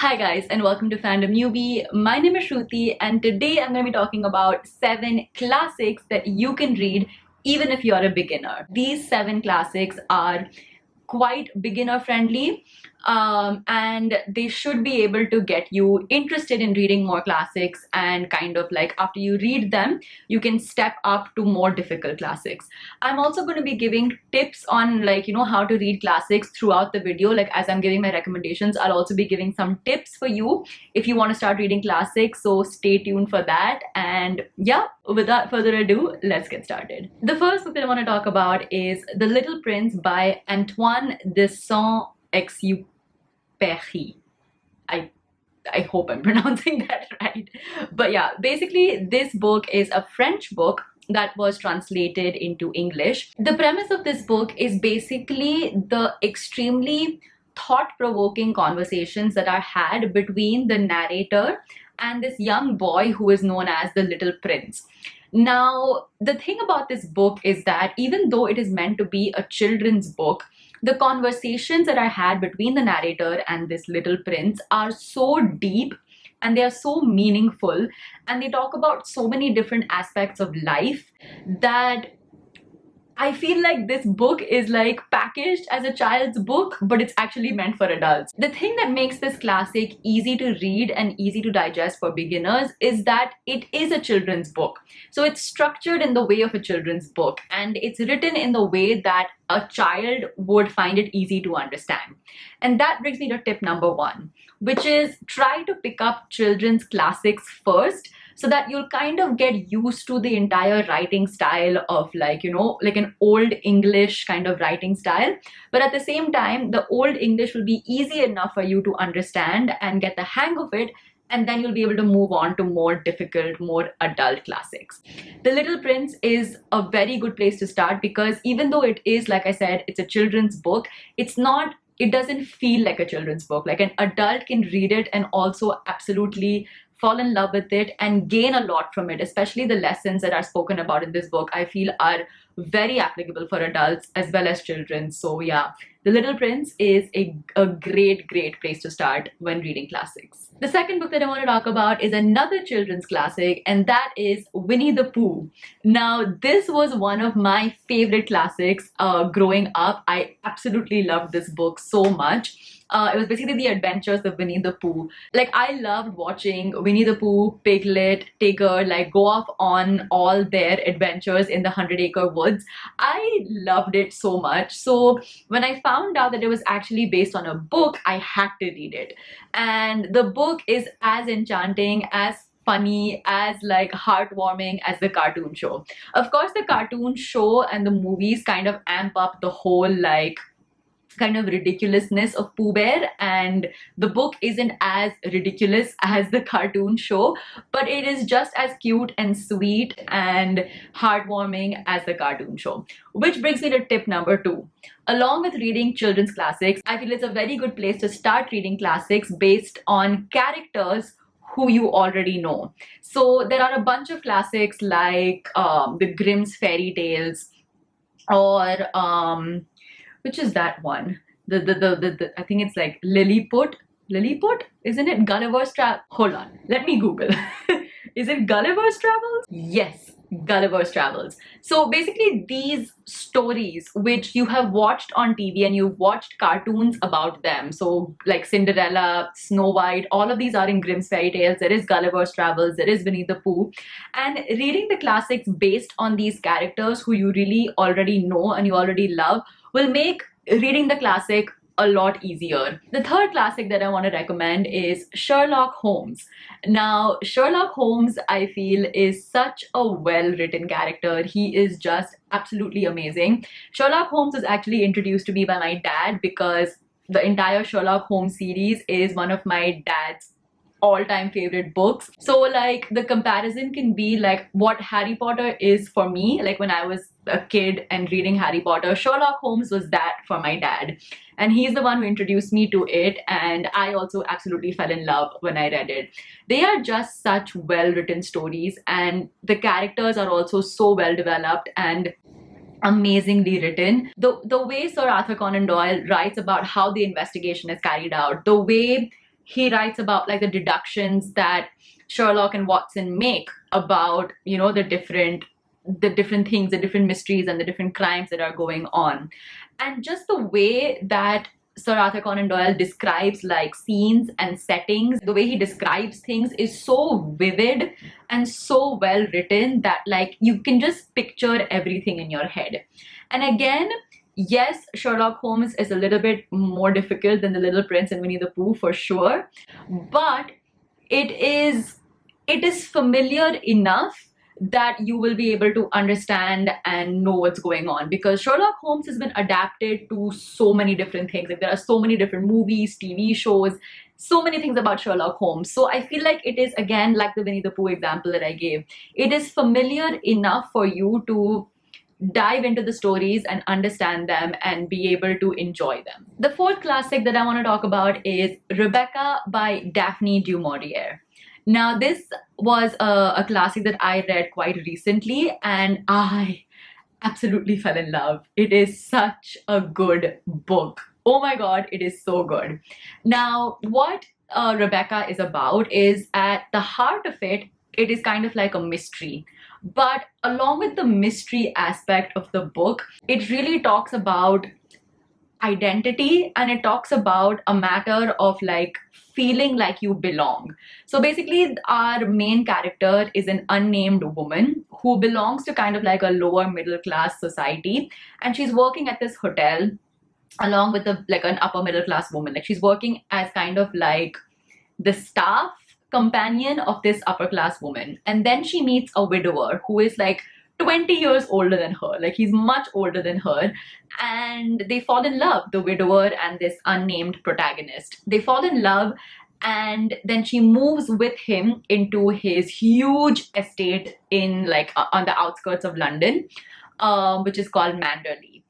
Hi guys and welcome to Fandom Newbie. My name is Shruti and today I'm going to be talking about 7 classics that you can read even if you're a beginner. These 7 classics are quite beginner friendly and they should be able to get you interested in reading more classics, and kind of like after you read them you can step up to more difficult classics. I'm also going to be giving tips on how to read classics throughout the video. Like as I'm giving my recommendations, I'll also be giving some tips for you if you want to start reading classics, so stay tuned for that. And yeah, without further ado, let's get started. The first book that I want to talk about is The Little Prince by Antoine de Saint-Exupéry. I hope I'm pronouncing that right. But yeah, basically this book is a French book that was translated into English. The premise of this book is basically the extremely thought-provoking conversations that are had between the narrator and this young boy who is known as the Little Prince. Now, the thing about this book is that even though it is meant to be a children's book, the conversations that are had between the narrator and this little prince are so deep and they are so meaningful, and they talk about so many different aspects of life that I feel like this book is like packaged as a child's book, but it's actually meant for adults. The thing that makes this classic easy to read and easy to digest for beginners is that it is a children's book. So it's structured in the way of a children's book, and it's written in the way that a child would find it easy to understand. And that brings me to tip number 1, which is try to pick up children's classics first, so that you'll kind of get used to the entire writing style of like an old English kind of writing style. But at the same time, the old English will be easy enough for you to understand and get the hang of it, and then you'll be able to move on to more difficult, more adult classics. The Little Prince is a very good place to start because even though it is, like I said, it's a children's book, it doesn't feel like a children's book. Like an adult can read it and also absolutely fall in love with it and gain a lot from it. Especially the lessons that are spoken about in this book, I feel are very applicable for adults as well as children. So yeah, The Little Prince is a great place to start when reading classics. The second book that I want to talk about is another children's classic, and that is Winnie the Pooh. Now, this was one of my favorite classics growing up. I absolutely loved this book so much. It was basically the adventures of Winnie the Pooh. Like, I loved watching Winnie the Pooh, Piglet, Tigger, like go off on all their adventures in the 100-acre woods. I loved it so much. So when I found out that it was actually based on a book, I had to read it. And the book is as enchanting, as funny, as like heartwarming as the cartoon show. Of course, the cartoon show and the movies kind of amp up the whole like kind of ridiculousness of Pooh Bear, and the book isn't as ridiculous as the cartoon show, but it is just as cute and sweet and heartwarming as the cartoon show. Which brings me to tip number 2. Along with reading children's classics, I feel it's a very good place to start reading classics based on characters who you already know. So there are a bunch of classics like the Grimm's fairy tales, or which is that one? I think it's like Lilliput. Lilliput? Isn't it Gulliver's Travels? Hold on, let me Google. Is it Gulliver's Travels? Yes, Gulliver's Travels. So basically these stories which you have watched on TV and you've watched cartoons about them, so like Cinderella, Snow White, all of these are in Grimm's fairy tales. There is Gulliver's Travels, there is Winnie the Pooh, and reading the classics based on these characters who you really already know and you already love will make reading the classic a lot easier. The third classic that I want to recommend is Sherlock Holmes. Now, Sherlock Holmes, I feel, is such a well-written character. He is just absolutely amazing. Sherlock Holmes was actually introduced to me by my dad because the entire Sherlock Holmes series is one of my dad's all-time favorite books. So like the comparison can be like what Harry Potter is for me, like when I was a kid and reading Harry Potter, Sherlock Holmes was that for my dad, and he's the one who introduced me to it, and I also absolutely fell in love when I read it. They are just such well-written stories, and the characters are also so well developed and amazingly written. The way Sir Arthur Conan Doyle writes about how the investigation is carried out, the way he writes about like the deductions that Sherlock and Watson make about, you know, the different things, the different mysteries and the different crimes that are going on. And just the way that Sir Arthur Conan Doyle describes like scenes and settings, the way he describes things is so vivid and so well written that like you can just picture everything in your head. And again, yes, Sherlock Holmes is a little bit more difficult than The Little Prince and Winnie the Pooh for sure, but it is familiar enough that you will be able to understand and know what's going on, because Sherlock Holmes has been adapted to so many different things. Like there are so many different movies, TV shows, so many things about Sherlock Holmes. So I feel like it is, again, like the Winnie the Pooh example that I gave, it is familiar enough for you to dive into the stories and understand them and be able to enjoy them. The fourth classic that I want to talk about is Rebecca by Daphne du Maurier. Now, this was a classic that I read quite recently and I absolutely fell in love. It is such a good book. Oh my god, it is so good. Now, what Rebecca is about is, at the heart of it, it is kind of like a mystery. But along with the mystery aspect of the book, it really talks about identity, and it talks about a matter of like feeling like you belong. So basically, our main character is an unnamed woman who belongs to kind of like a lower middle class society, and she's working at this hotel along with like an upper middle class woman. Like she's working as kind of like the staff companion of this upper class woman, and then she meets a widower who is like 20 years older than her. Like he's much older than her, and they fall in love, the widower and this unnamed protagonist. They fall in love, and then she moves with him into his huge estate in like on the outskirts of London, which is called Manderley.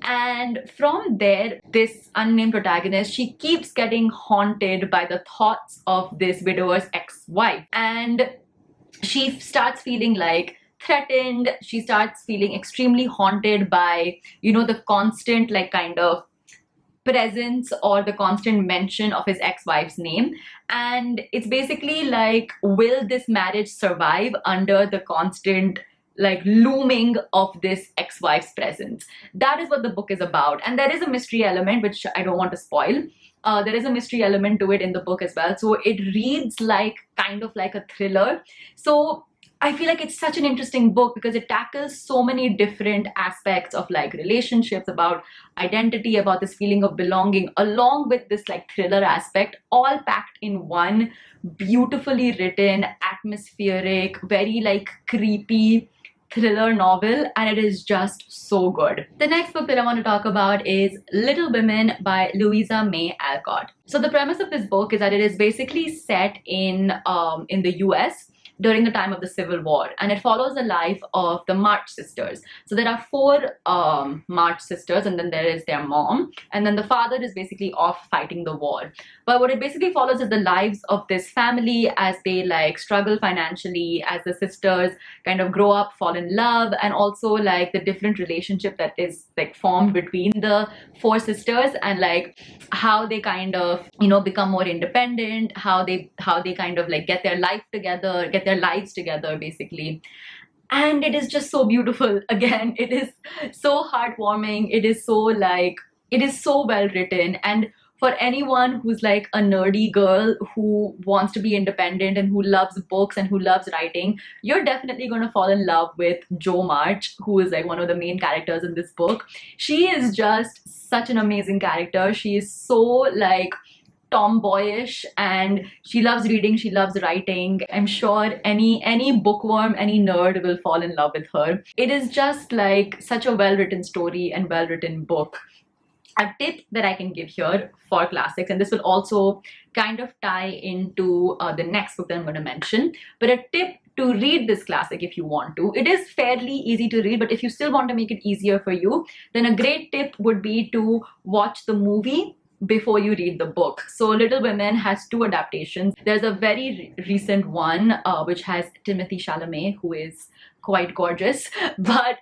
And from there, this unnamed protagonist, she keeps getting haunted by the thoughts of this widower's ex-wife, and she starts feeling like threatened. She starts feeling extremely haunted by, you know, the constant like kind of presence or the constant mention of his ex-wife's name. And it's basically like, will this marriage survive under the constant like looming of this ex-wife's presence? That is what the book is about. And there is a mystery element, which I don't want to spoil. There is a mystery element to it in the book as well. So it reads like kind of like a thriller. So I feel like it's such an interesting book because it tackles so many different aspects of like relationships, about identity, about this feeling of belonging, along with this like thriller aspect, all packed in one beautifully written, atmospheric, very like creepy thriller novel, and it is just so good. The next book that I want to talk about is Little Women by Louisa May Alcott. So the premise of this book is that it is basically set in the US during the time of the Civil War, and it follows the life of the March sisters. So there are four March sisters, and then there is their mom, and then the father is basically off fighting the war. But what it basically follows is the lives of this family as they like struggle financially, as the sisters kind of grow up, fall in love, and also like the different relationship that is like formed between the four sisters, and like how they kind of, you know, become more independent, how they kind of like get their life together, get their lives together basically. And it is just so beautiful. Again, it is so heartwarming. It is so well written. And for anyone who's like a nerdy girl who wants to be independent and who loves books and who loves writing, you're definitely going to fall in love with Jo March, who is like one of the main characters in this book. She is just such an amazing character. She is so like tomboyish, and she loves reading, she loves writing. I'm sure any bookworm, any nerd will fall in love with her. It is just like such a well-written story and well-written book. A tip that I can give here for classics, and this will also kind of tie into the next book that I'm going to mention, but a tip to read this classic if you want to. It is fairly easy to read, but if you still want to make it easier for you, then a great tip would be to watch the movie before you read the book. So Little Women has two adaptations. There's a very recent one which has Timothée Chalamet, who is quite gorgeous, but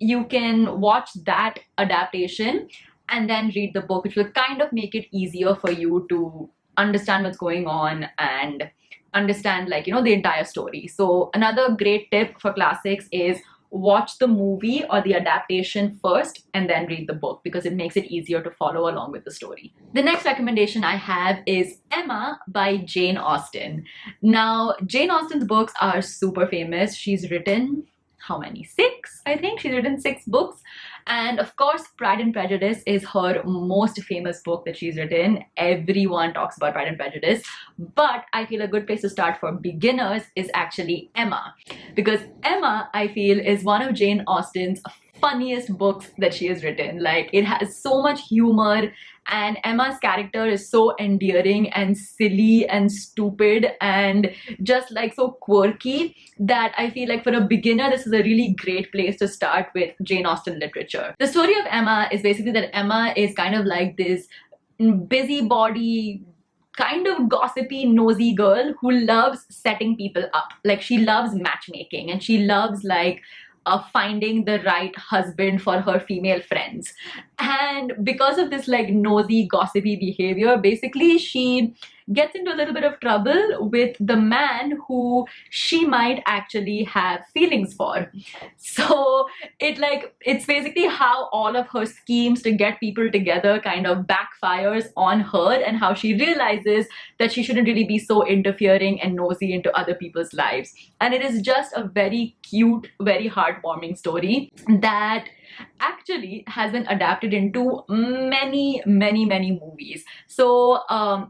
you can watch that adaptation and then read the book, which will kind of make it easier for you to understand what's going on and understand, like, you know, the entire story. So another great tip for classics is watch the movie or the adaptation first and then read the book, because it makes it easier to follow along with the story. The next recommendation I have is Emma by Jane Austen. Now, Jane Austen's books are super famous. She's written how many? 6, I think. She's written 6 books. And of course, Pride and Prejudice is her most famous book that she's written. Everyone talks about Pride and Prejudice. But I feel a good place to start for beginners is actually Emma. Because Emma, I feel, is one of Jane Austen's funniest books that she has written. Like, it has so much humor, and Emma's character is so endearing and silly and stupid and just like so quirky that I feel like for a beginner this is a really great place to start with Jane Austen literature. The story of Emma is basically that Emma is kind of like this busybody, kind of gossipy, nosy girl who loves setting people up. Like, she loves matchmaking and she loves like finding the right husband for her female friends. And because of this like nosy, gossipy behavior, basically she gets into a little bit of trouble with the man who she might actually have feelings for. So it's basically how all of her schemes to get people together kind of backfires on her, and how she realizes that she shouldn't really be so interfering and nosy into other people's lives. And it is just a very cute, very heartwarming story that actually has been adapted into many movies. So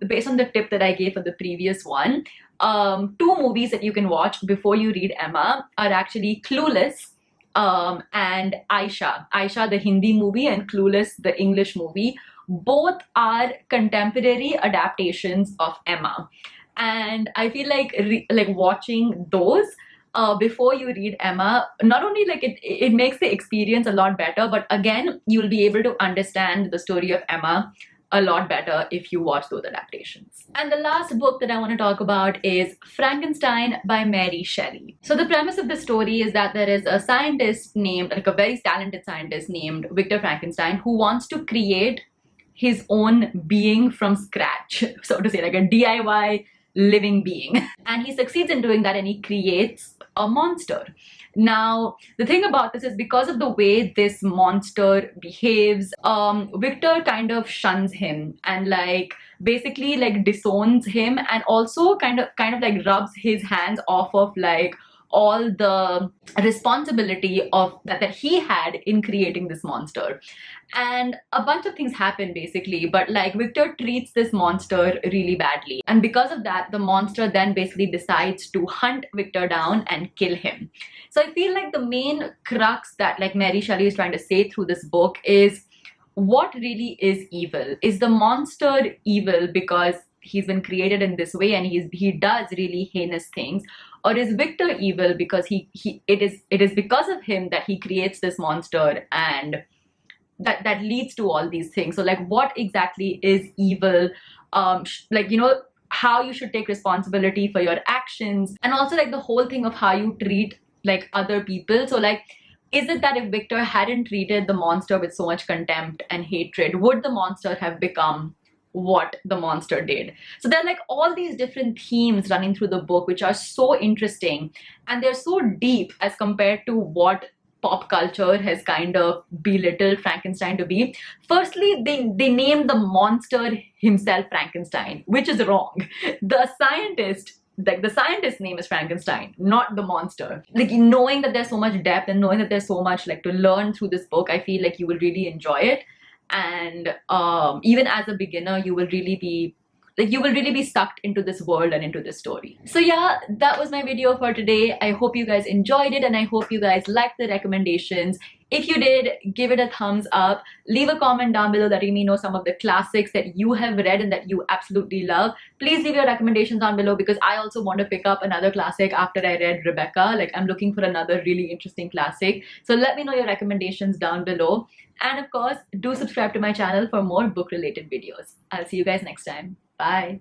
based on the tip that I gave for the previous one, 2 movies that you can watch before you read Emma are actually Clueless and Aisha, the Hindi movie, and Clueless, the English movie. Both are contemporary adaptations of Emma, and I feel like watching those before you read Emma, not only like it makes the experience a lot better, but again, you'll be able to understand the story of Emma a lot better if you watch those adaptations. And the last book that I want to talk about is Frankenstein by Mary Shelley. So the premise of the story is that there is a scientist named, like a very talented scientist named Victor Frankenstein, who wants to create his own being from scratch, so to say, like a DIY living being. And he succeeds in doing that, and he creates a monster. Now, the thing about this is, because of the way this monster behaves, Victor kind of shuns him and like basically like disowns him, and also kind of like rubs his hands off of like all the responsibility of that he had in creating this monster. And a bunch of things happen basically, but like Victor treats this monster really badly, and because of that the monster then basically decides to hunt Victor down and kill him. So I feel like the main crux that like Mary Shelley is trying to say through this book is, what really is evil? Is the monster evil because he's been created in this way and he does really heinous things, or is Victor evil because it is because of him that he creates this monster and that leads to all these things? So like, what exactly is evil? Like, you know, how you should take responsibility for your actions, and also like the whole thing of how you treat like other people. So like, is it that if Victor hadn't treated the monster with so much contempt and hatred, would the monster have become what the monster did? So there are like all these different themes running through the book, which are so interesting, and they're so deep as compared to what pop culture has kind of belittled Frankenstein to be. Firstly, they named the monster himself Frankenstein, which is wrong. The scientist's name is Frankenstein, not the monster. Like, knowing that there's so much depth and knowing that there's so much like to learn through this book, I feel like you will really enjoy it. And even as a beginner, you will really be sucked into this world and into this story. So yeah, that was my video for today. I hope you guys enjoyed it, and I hope you guys liked the recommendations. If you did, give it a thumbs up. Leave a comment down below letting me know some of the classics that you have read and that you absolutely love. Please leave your recommendations down below, because I also want to pick up another classic after I read Rebecca. Like, I'm looking for another really interesting classic. So let me know your recommendations down below. And of course, do subscribe to my channel for more book-related videos. I'll see you guys next time. Bye.